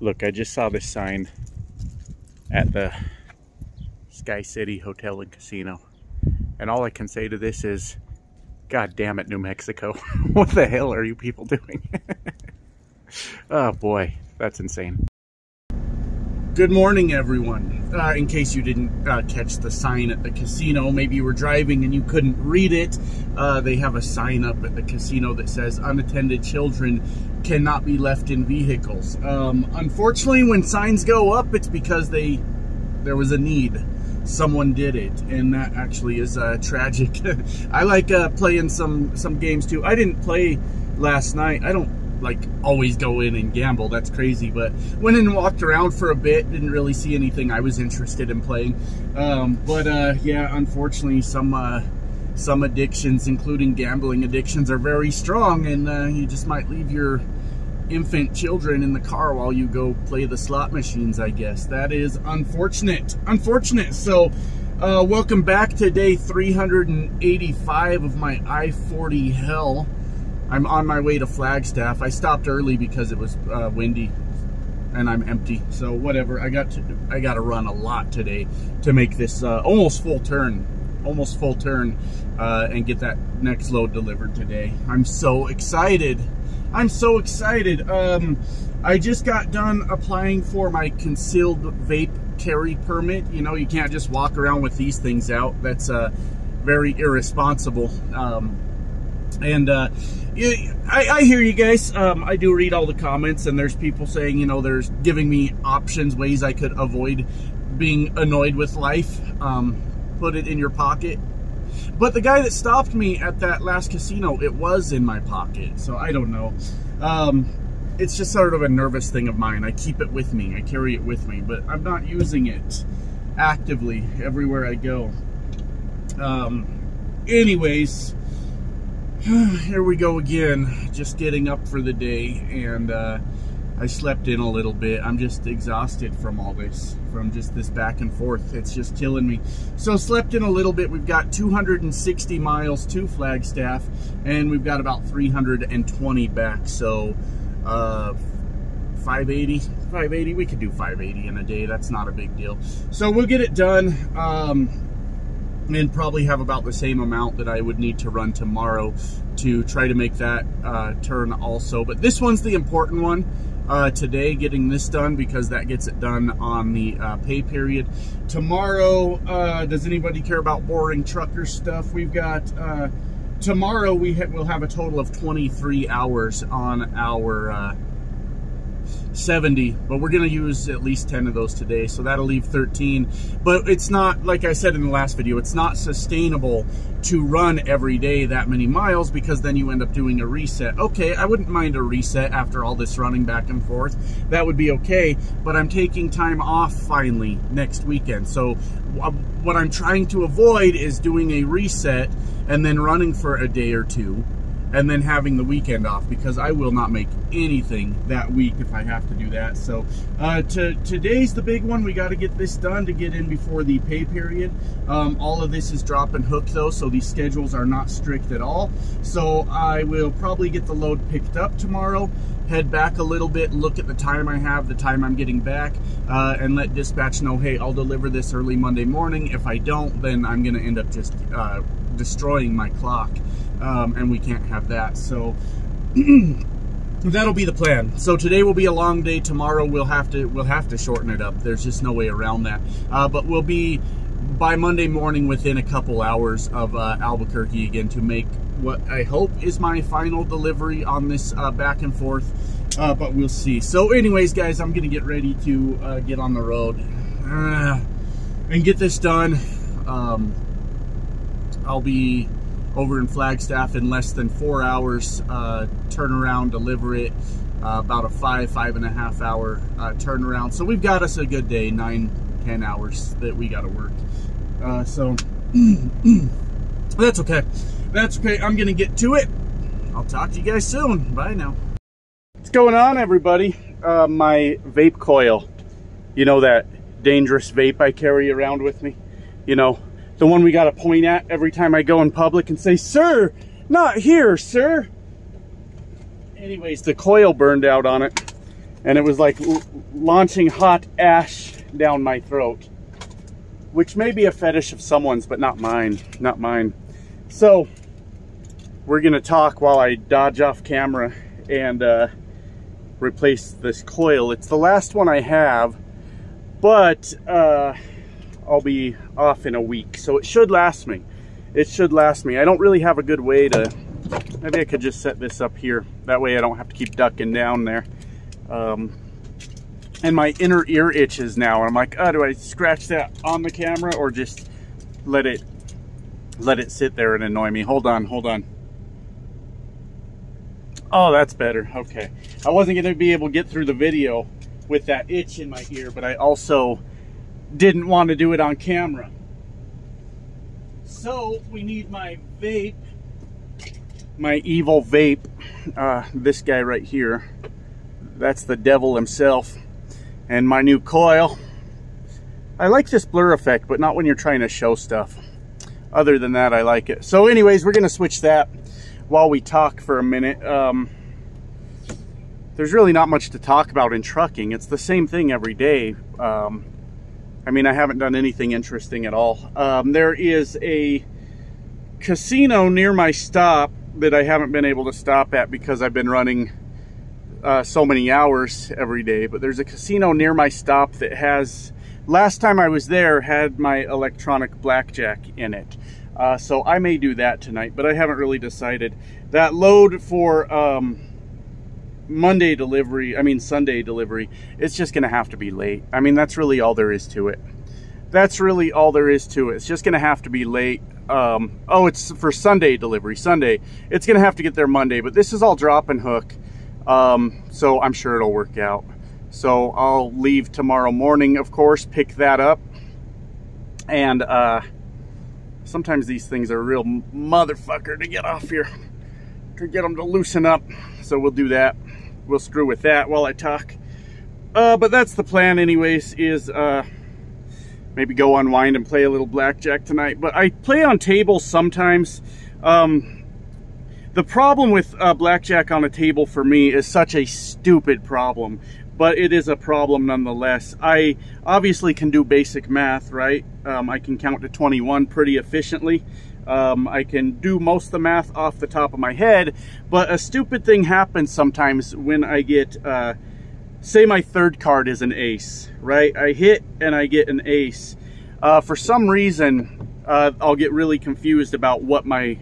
Look, I just saw this sign at the Sky City Hotel and Casino. And all I can say to this is, God damn it, New Mexico. What the hell are you people doing? Oh boy, that's insane. Good morning, everyone. In case you didn't catch the sign at the casino, maybe you were driving and you couldn't read it. They have a sign up at the casino that says unattended children cannot be left in vehicles. Unfortunately, when signs go up, it's because there was a need. Someone did it, and that actually is tragic. I like playing some games too. I didn't play last night. I don't like always go in and gamble, that's crazy, but went in and walked around for a bit, didn't really see anything I was interested in playing. Yeah, unfortunately some addictions, including gambling addictions, are very strong, and you just might leave your infant children in the car while you go play the slot machines, I guess. That is unfortunate. So welcome back to day 385 of my I-40 hell. I'm on my way to Flagstaff. I stopped early because it was windy and I'm empty. So whatever. I got to run a lot today to make this almost full turn, and get that next load delivered today. I'm so excited. I just got done applying for my concealed vape carry permit. You know, you can't just walk around with these things out. That's very irresponsible. I hear you guys. I do read all the comments, and there's people saying, you know, there's giving me options, ways I could avoid being annoyed with life. Put it in your pocket. But the guy that stopped me at that last casino, it was in my pocket. So I don't know. It's just sort of a nervous thing of mine. I keep it with me. I carry it with me, but I'm not using it actively everywhere I go. Anyways, here we go again, just getting up for the day, and I slept in a little bit. I'm just exhausted from all this, from just this back and forth. It's just killing me. So slept in a little bit. We've got 260 miles to Flagstaff, and we've got about 320 back. So 580, we could do 580 in a day. That's not a big deal. So we'll get it done. And probably have about the same amount that I would need to run tomorrow to try to make that turn also. But this one's the important one today, getting this done, because that gets it done on the pay period. Tomorrow, does anybody care about boring trucker stuff? We've got, tomorrow we'll have a total of 23 hours on our 70, but we're going to use at least 10 of those today, so that'll leave 13. But it's not, like I said in the last video, it's not sustainable to run every day that many miles, because then you end up doing a reset. Okay, I wouldn't mind a reset after all this running back and forth. That would be okay, but I'm taking time off finally next weekend. So what I'm trying to avoid is doing a reset and then running for a day or two, and then having the weekend off, because I will not make anything that week if I have to do that. So today's the big one. We got to get this done to get in before the pay period. All of this is drop and hook though, so these schedules are not strict at all. So I will probably get the load picked up tomorrow, head back a little bit, look at the time I have, the time I'm getting back, and let dispatch know, hey, I'll deliver this early Monday morning. If I don't, then I'm going to end up just destroying my clock. And we can't have that. So that'll be the plan. So today will be a long day. Tomorrow we'll have to shorten it up. There's just no way around that. But we'll be by Monday morning within a couple hours of Albuquerque again to make what I hope is my final delivery on this back and forth. But we'll see. So anyways, guys, I'm gonna get ready to get on the road and get this done. I'll be over in Flagstaff in less than 4 hours, turn around, deliver it, about a 5.5 hour turnaround. So we've got us a good day, 9-10 hours that we got to work. So that's okay. That's okay. I'm going to get to it. I'll talk to you guys soon. Bye now. What's going on, everybody? My vape coil, you know, that dangerous vape I carry around with me, you know, the one we got to point at every time I go in public and say, sir, not here, sir. Anyways, the coil burned out on it. and it was like launching hot ash down my throat, which may be a fetish of someone's, but not mine, not mine. So we're gonna talk while I dodge off camera and replace this coil. It's the last one I have, but I'll be off in a week, so it should last me. It should last me. I don't really have a good way to, maybe I could just set this up here. That way I don't have to keep ducking down there. And my inner ear itches now. I'm like, oh, do I scratch that on the camera or just let it sit there and annoy me? Hold on, hold on. Oh, that's better. Okay. I wasn't going to be able to get through the video with that itch in my ear, but I also didn't want to do it on camera. So we need my vape, my evil vape, this guy right here. That's the devil himself. And my new coil. I like this blur effect, but not when you're trying to show stuff. Other than that, I like it. So anyways, we're going to switch that while we talk for a minute. There's really not much to talk about in trucking. It's the same thing every day. I mean, I haven't done anything interesting at all. There is a casino near my stop that I haven't been able to stop at because I've been running so many hours every day. But there's a casino near my stop that has, last time I was there, had my electronic blackjack in it. So I may do that tonight, but I haven't really decided. That load for Sunday delivery, it's just gonna have to be late. I mean, that's really all there is to it. That's really all there is to it. It's just gonna have to be late. Oh, it's for Sunday delivery, Sunday. It's gonna have to get there Monday, but this is all drop and hook. So I'm sure it'll work out. So I'll leave tomorrow morning, of course, pick that up. And sometimes these things are a real motherfucker to get off here, to get them to loosen up. So we'll do that. We'll screw with that while I talk. But that's the plan anyways, is maybe go unwind and play a little blackjack tonight. But I play on tables sometimes. The problem with blackjack on a table for me is such a stupid problem, but it is a problem nonetheless. I obviously can do basic math, right? I can count to 21 pretty efficiently. I can do most of the math off the top of my head, but a stupid thing happens sometimes when I get, say my third card is an ace, right? I hit and I get an ace. For some reason, I'll get really confused about what my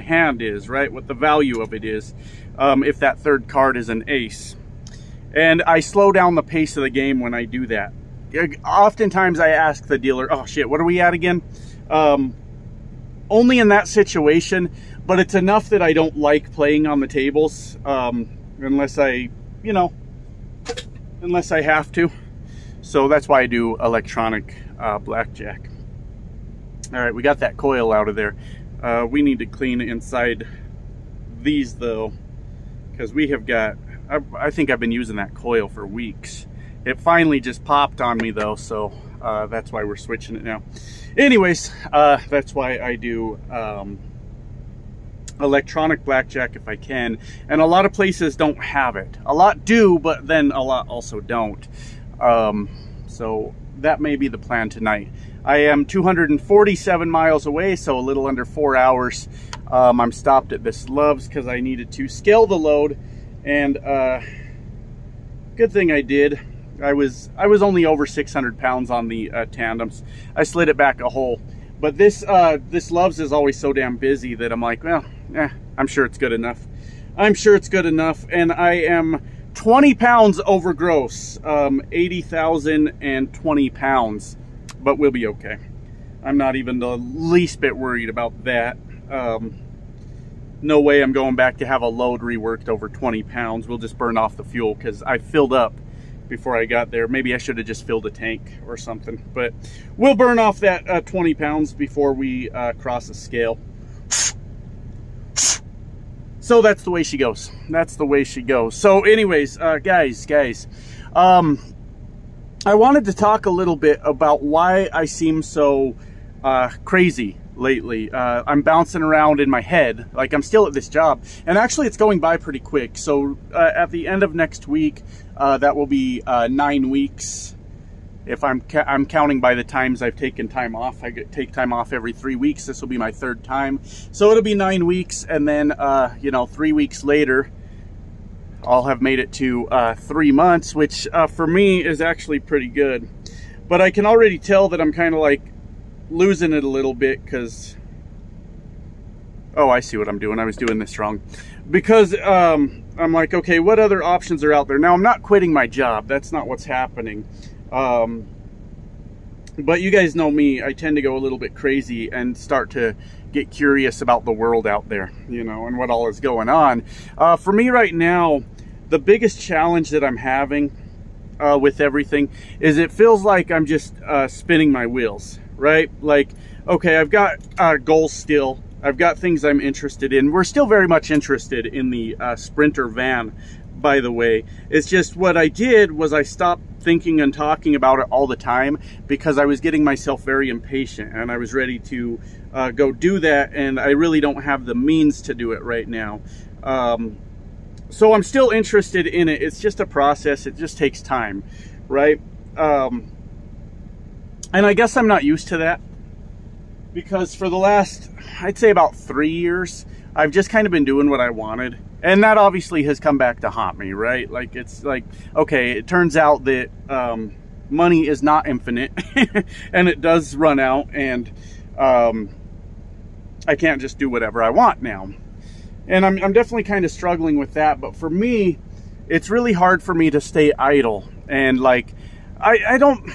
hand is, right? What the value of it is, if that third card is an ace. And I slow down the pace of the game when I do that. Oftentimes I ask the dealer, oh shit, what are we at again? Only in that situation, but it's enough that I don't like playing on the tables, unless I, unless I have to. So that's why I do electronic blackjack. All right, we got that coil out of there. We need to clean inside these though, because we have got, I think I've been using that coil for weeks. It finally just popped on me though, so that's why we're switching it now. Anyways, that's why I do electronic blackjack if I can, and a lot of places don't have it. A lot do, but then a lot also don't. So that may be the plan tonight. I am 247 miles away, so a little under 4 hours. I'm stopped at this Love's because I needed to scale the load, and good thing I did. I was only over 600 pounds on the tandems. I slid it back a hole, but this Love's is always so damn busy that I'm like, well, I'm sure it's good enough. I'm sure it's good enough, and I am 20 pounds over gross, 80,020 pounds, but we'll be okay. I'm not even the least bit worried about that. No way I'm going back to have a load reworked over 20 pounds. We'll just burn off the fuel because I filled up before I got there. Maybe I should have just filled a tank or something, but we'll burn off that 20 pounds before we cross the scale. So that's the way she goes. That's the way she goes. So anyways, guys, I wanted to talk a little bit about why I seem so crazy lately. I'm bouncing around in my head, like I'm still at this job, and actually it's going by pretty quick. So at the end of next week, that will be 9 weeks. If I'm counting by the times I've taken time off. Take time off every 3 weeks. This will be my 3rd time, so it'll be 9 weeks, and then you know, 3 weeks later I'll have made it to 3 months, which for me is actually pretty good. But I can already tell that I'm kind of like losing it a little bit, because oh, I see what I'm doing. I was doing this wrong, because I'm like, okay, what other options are out there? Now, I'm not quitting my job. That's not what's happening. But you guys know me. I tend to go a little bit crazy and start to get curious about the world out there, you know, and what all is going on. For me right now, the biggest challenge that I'm having with everything is it feels like I'm just spinning my wheels, right? Like, okay, I've got goals still. I've got things I'm interested in. We're still very much interested in the Sprinter van, by the way. It's just what I did was I stopped thinking and talking about it all the time, because I was getting myself very impatient and I was ready to go do that, and I really don't have the means to do it right now. So I'm still interested in it. It's just a process. It just takes time, right? And I guess I'm not used to that, because for the last, I'd say about 3 years, I've just kind of been doing what I wanted. And that obviously has come back to haunt me, right? Like, it's like, okay, it turns out that money is not infinite and it does run out, and I can't just do whatever I want now. And I'm definitely kind of struggling with that. But for me, it's really hard for me to stay idle. And like, I don't...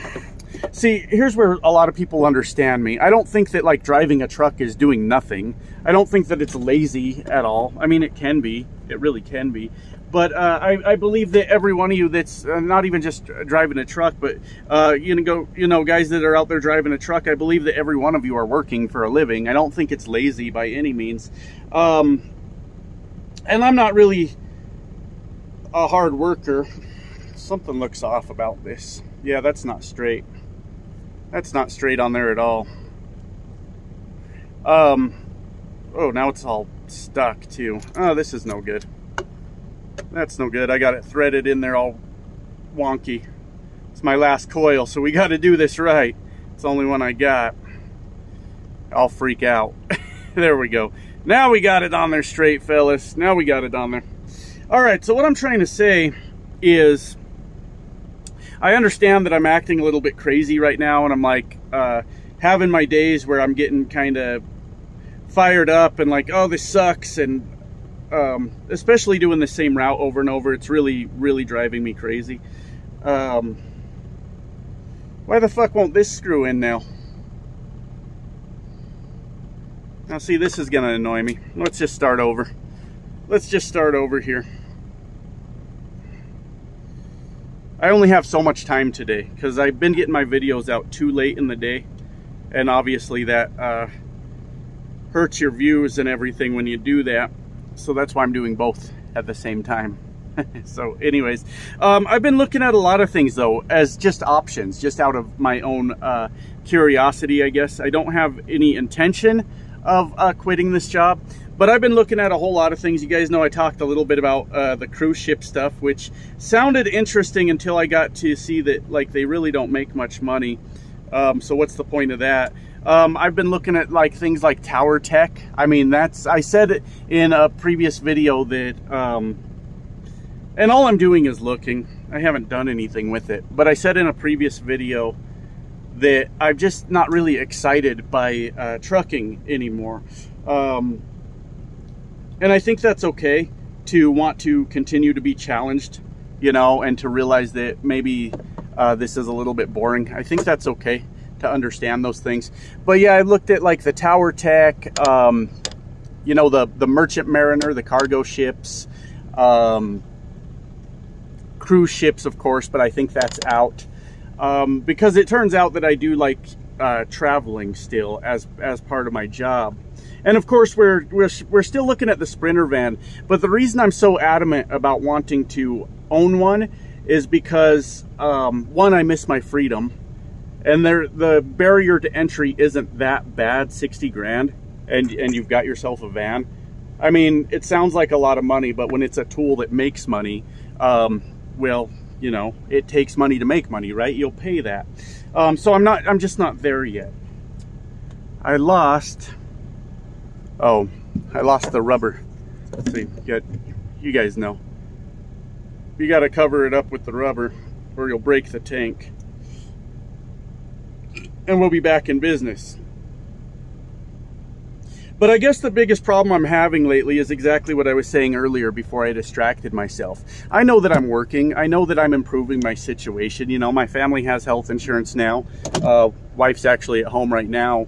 See, here's where a lot of people understand me. I don't think that like driving a truck is doing nothing. I don't think that it's lazy at all. I mean, it can be. It really can be. But I believe that every one of you that's not even just driving a truck, but you know, guys that are out there driving a truck, I believe that every one of you are working for a living. I don't think it's lazy by any means. And I'm not really a hard worker. Something looks off about this. Yeah, that's not straight. That's not straight on there at all. Oh, now it's all stuck too. Oh, this is no good. That's no good. I got it threaded in there all wonky. It's my last coil, so we got to do this right. It's the only one I got. I'll freak out. There we go. Now we got it on there straight, fellas. Now we got it on there. All right, so what I'm trying to say is, I understand that I'm acting a little bit crazy right now, and I'm like having my days where I'm getting kind of fired up and like, oh, this sucks, and especially doing the same route over and over, it's really driving me crazy. Why the fuck won't this screw in now? Now see, this is gonna annoy me. Let's just start over. Let's just start over here. I only have so much time today because I've been getting my videos out too late in the day, and obviously that hurts your views and everything when you do that. So that's why I'm doing both at the same time. So anyways, I've been looking at a lot of things though as just options, just out of my own curiosity, I guess. I don't have any intention of quitting this job, but I've been looking at a whole lot of things. You guys know I talked a little bit about the cruise ship stuff, which sounded interesting until I got to see that like they really don't make much money. So what's the point of that? I've been looking at like things like tower tech. I mean, I said in a previous video that, and all I'm doing is looking. I haven't done anything with it, but I said in a previous video that I'm just not really excited by trucking anymore. And I think that's okay to want to continue to be challenged, you know, and to realize that maybe this is a little bit boring. I think that's okay to understand those things. But yeah, I looked at like the tower tech, you know, the Merchant Mariner, the cargo ships, cruise ships, of course, but I think that's out. Because it turns out that I do like traveling still as part of my job. And of course, we're still looking at the Sprinter van. But the reason I'm so adamant about wanting to own one is because, one, I miss my freedom. And the barrier to entry isn't that bad, 60 grand, and you've got yourself a van. I mean, it sounds like a lot of money, but when it's a tool that makes money, well, you know, it takes money to make money, right? You'll pay that. So I'm just not there yet. I lost the rubber. Let's see, you guys know. You got to cover it up with the rubber or you'll break the tank. And we'll be back in business. But I guess the biggest problem I'm having lately is exactly what I was saying earlier before I distracted myself. I know that I'm working. I know that I'm improving my situation. You know, my family has health insurance now. Wife's actually at home right now,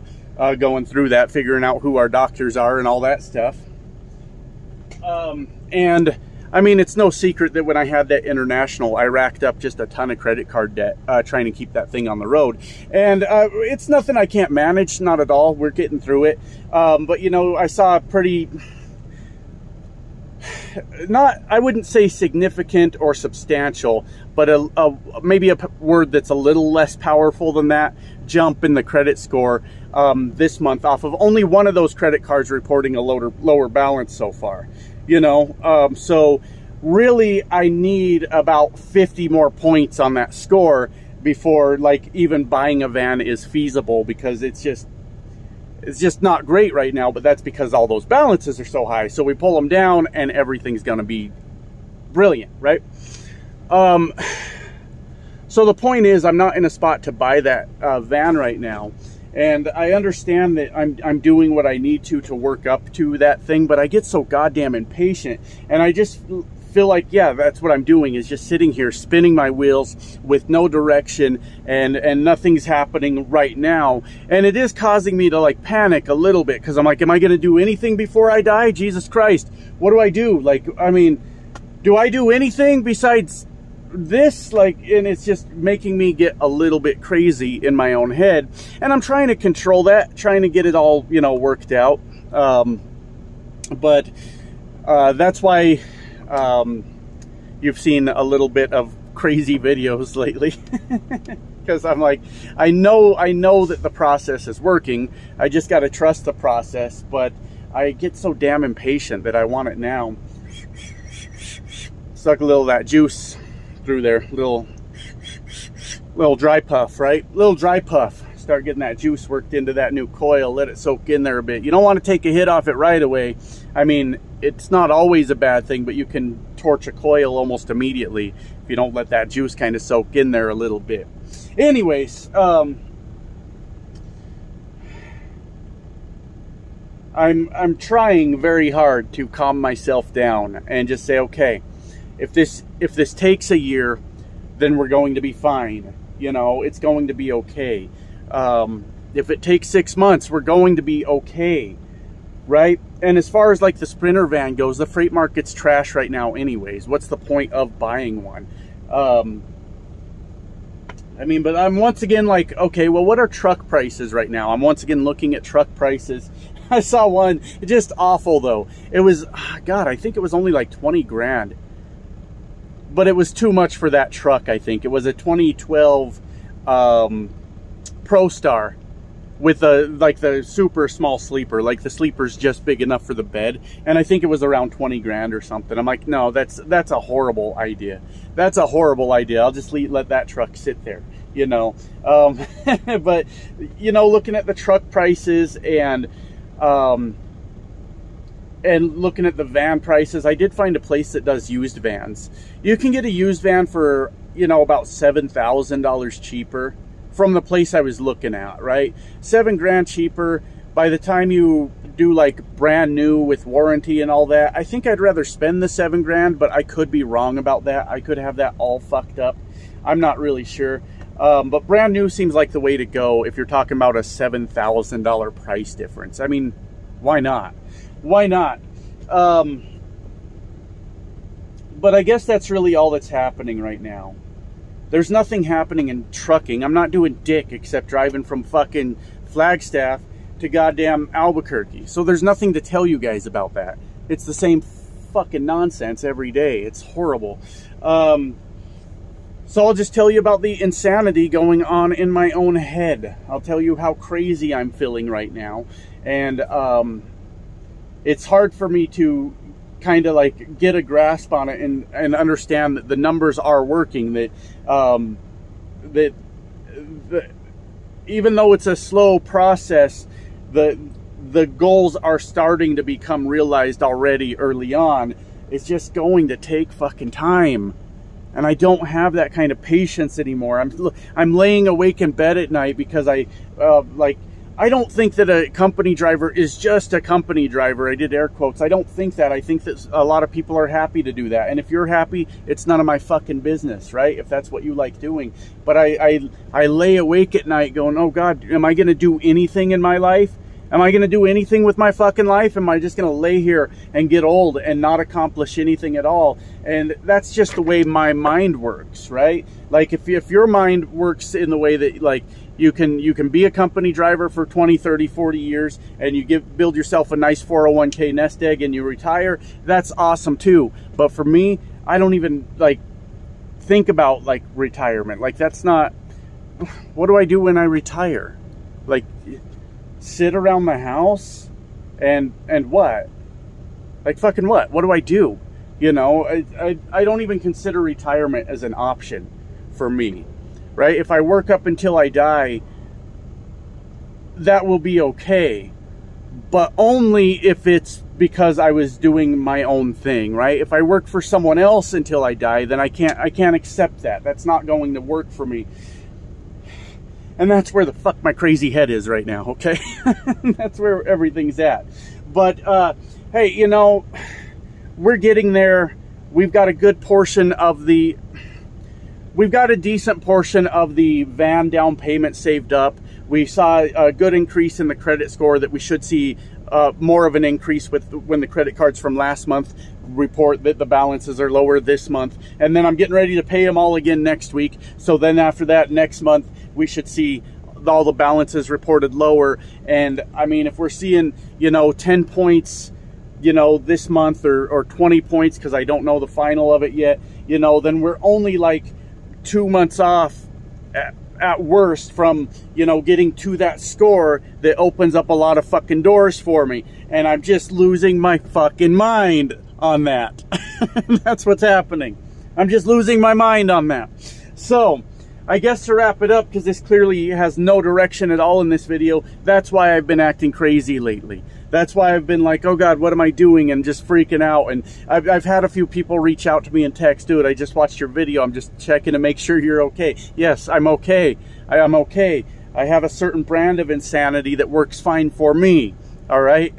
going through that, figuring out who our doctors are and all that stuff. And I mean, it's no secret that when I had that international, I racked up just a ton of credit card debt, trying to keep that thing on the road. And it's nothing I can't manage, not at all. We're getting through it. But, you know, I saw a pretty, I wouldn't say significant or substantial, but maybe a word that's a little less powerful than that, jump in the credit score this month off of only one of those credit cards reporting a lower balance so far. You know, so really I need about 50 more points on that score before like even buying a van is feasible, because it's just not great right now. But that's because all those balances are so high. So we pull them down and everything's going to be brilliant, right? So the point is, I'm not in a spot to buy that van right now. And I understand that I'm doing what I need to work up to that thing, but I get so goddamn impatient, and I just feel like, yeah, that's what I'm doing, is just sitting here spinning my wheels with no direction, and nothing's happening right now. And it is causing me to like panic a little bit, because I'm like, am I going to do anything before I die? Jesus Christ, what do I do? Like, I mean, do I do anything besides this? Like, and it's just making me get a little bit crazy in my own head, and I'm trying to control that, trying to get it all, you know, worked out. But that's why you've seen a little bit of crazy videos lately, because I'm like, I know that the process is working. I just got to trust the process, but I get so damn impatient that I want it now. Suck a little of that juice through there, little dry puff, right? Little dry puff. Start getting that juice worked into that new coil, let it soak in there a bit. You don't want to take a hit off it right away. I mean, it's not always a bad thing, but you can torch a coil almost immediately if you don't let that juice kind of soak in there a little bit. Anyways, I'm trying very hard to calm myself down and just say, okay, if this takes a year, then we're going to be fine. You know, it's going to be okay. If it takes 6 months, we're going to be okay, right? And as far as like the Sprinter van goes, the freight market's trash right now anyways. What's the point of buying one? I mean, but I'm once again like, okay, well, what are truck prices right now? I'm once again looking at truck prices. I saw one, just awful though. It was, God, I think it was only like 20 grand. But it was too much for that truck, I think. It was a 2012 ProStar with the super small sleeper. Like the sleeper's just big enough for the bed. And I think it was around 20 grand or something. I'm like, no, that's a horrible idea. That's a horrible idea. I'll just let that truck sit there, you know. But, you know, looking at the truck prices and looking at the van prices, I did find a place that does used vans. You can get a used van for, you know, about $7,000 cheaper from the place I was looking at, right? 7 grand cheaper. By the time you do like brand new with warranty and all that, I think I'd rather spend the 7 grand, but I could be wrong about that. I could have that all fucked up. I'm not really sure. But brand new seems like the way to go if you're talking about a $7,000 price difference. I mean, why not? Why not? But I guess that's really all that's happening right now. There's nothing happening in trucking. I'm not doing dick except driving from fucking Flagstaff to goddamn Albuquerque. So there's nothing to tell you guys about that. It's the same fucking nonsense every day. It's horrible. So I'll just tell you about the insanity going on in my own head. I'll tell you how crazy I'm feeling right now. And it's hard for me to kind of like get a grasp on it and understand that the numbers are working, that even though it's a slow process, the goals are starting to become realized already early on. It's just going to take fucking time. And I don't have that kind of patience anymore. I'm laying awake in bed at night because I don't think that a company driver is just a company driver. I did air quotes. I don't think that. I think that a lot of people are happy to do that. And if you're happy, it's none of my fucking business, right? If that's what you like doing. But I lay awake at night going, oh God, am I going to do anything in my life? Am I going to do anything with my fucking life? Am I just going to lay here and get old and not accomplish anything at all? And that's just the way my mind works, right? Like if your mind works in the way that like you can be a company driver for 20, 30, 40 years and you build yourself a nice 401k nest egg and you retire, that's awesome too. But for me, I don't even like think about like retirement. Like that's not, what do I do when I retire? Like sit around the house and what? Like fucking what? What do I do? You know, I don't even consider retirement as an option for me, right? If I work up until I die, that will be okay, but only if it's because I was doing my own thing, right? If I work for someone else until I die, then I can't accept that. That's not going to work for me. And that's where the fuck my crazy head is right now, okay? That's where everything's at. But, hey, you know, we're getting there. We've got a good portion of the... We've got a decent portion of the van down payment saved up. We saw a good increase in the credit score that we should see more of an increase when the credit cards from last month report that the balances are lower this month. And then I'm getting ready to pay them all again next week. So then after that, next month, we should see all the balances reported lower. And I mean, if we're seeing, you know, 10 points, you know, this month or 20 points, because I don't know the final of it yet, you know, then we're only like 2 months off at worst from, you know, getting to that score that opens up a lot of fucking doors for me. And I'm just losing my fucking mind on that. That's what's happening. I'm just losing my mind on that. So I guess to wrap it up, because this clearly has no direction at all in this video, that's why I've been acting crazy lately. That's why I've been like, oh God, what am I doing? And just freaking out. And I've had a few people reach out to me and text, dude, I just watched your video. I'm just checking to make sure you're okay. Yes, I'm okay. I'm okay. I have a certain brand of insanity that works fine for me. All right.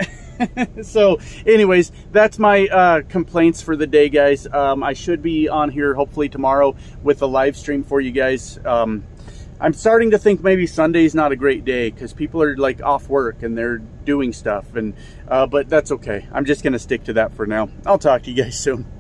So anyways, that's my complaints for the day, guys. I should be on here hopefully tomorrow with a live stream for you guys. I'm starting to think maybe Sunday's not a great day because people are like off work and they're doing stuff, and but that's okay. I'm just gonna stick to that for now. I'll talk to you guys soon.